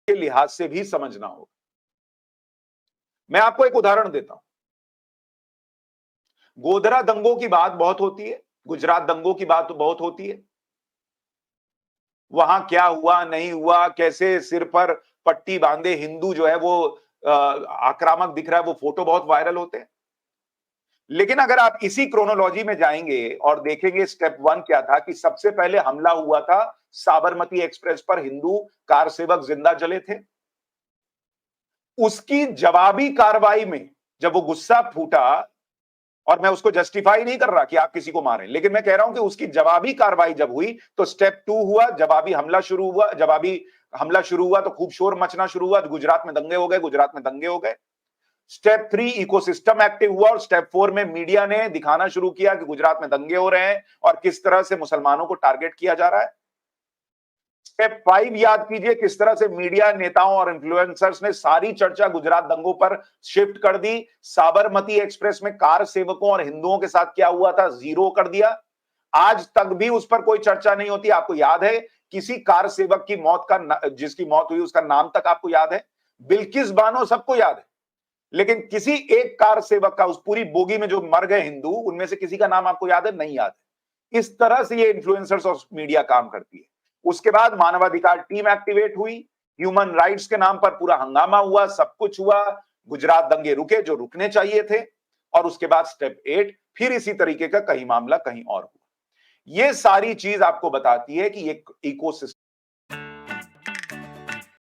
के लिहाज से भी समझना होगा। मैं आपको एक उदाहरण देता हूं। गोधरा दंगों की बात बहुत होती है, गुजरात दंगों की बात तो बहुत होती है। वहां क्या हुआ, नहीं हुआ, कैसे सिर पर पट्टी बांधे हिंदू जो है वो आक्रामक दिख रहा है, वो फोटो बहुत वायरल होते हैं। लेकिन अगर आप इसी क्रोनोलॉजी में जाएंगे और देखेंगे स्टेप 1 क्या था कि सबसे पहले हमला हुआ था साबरमती एक्सप्रेस पर, हिंदू कार सेवक जिंदा जले थे। उसकी जवाबी कार्रवाई में जब वो गुस्सा फूटा, और मैं उसको जस्टिफाई नहीं कर रहा कि आप किसी को मारें, लेकिन मैं कह रहा हूं कि उसकी जवाबी कार्रवाई जब हुई तो स्टेप 2 हुआ, जवाबी हमला शुरू हुआ। जवाबी हमला शुरू हुआ तो खूब शोर मचना शुरू हुआ, गुजरात में दंगे हो गए, गुजरात में दंगे हो गए। स्टेप 3 इकोसिस्टम एक्टिव हुआ और स्टेप 4 में मीडिया ने दिखाना शुरू किया कि गुजरात में दंगे हो रहे हैं और किस तरह से मुसलमानों को टारगेट किया जा रहा है। स्टेप 5 याद कीजिए किस तरह से मीडिया नेताओं और इन्फ्लुएंसर्स ने सारी चर्चा गुजरात दंगों पर शिफ्ट कर दी। साबरमती एक्सप्रेस में कार सेवकों और हिंदुओं के साथ क्या हुआ था, जीरो कर दिया। आज तक भी उस पर कोई चर्चा नहीं होती। आपको याद है किसी कार सेवक की मौत का, जिसकी मौत हुई उसका नाम तक आपको याद है? बिल्किस बानो सबको याद है, लेकिन किसी एक कार सेवक का, उस पूरी बोगी में जो मर गए हिंदू, उनमें से किसी का नाम आपको याद है? नहीं याद है। इस तरह से ये इन्फ्लुएंसर्स और मीडिया काम करती है। उसके बाद मानवाधिकार टीम एक्टिवेट हुई, ह्यूमन राइट्स के नाम पर पूरा हंगामा हुआ, सब कुछ हुआ, गुजरात दंगे रुके जो रुकने चाहिए थे। और उसके बाद स्टेप 8 फिर इसी तरीके का कहीं मामला कहीं और हुआ। ये सारी चीज आपको बताती है कि एक इकोसिस्टम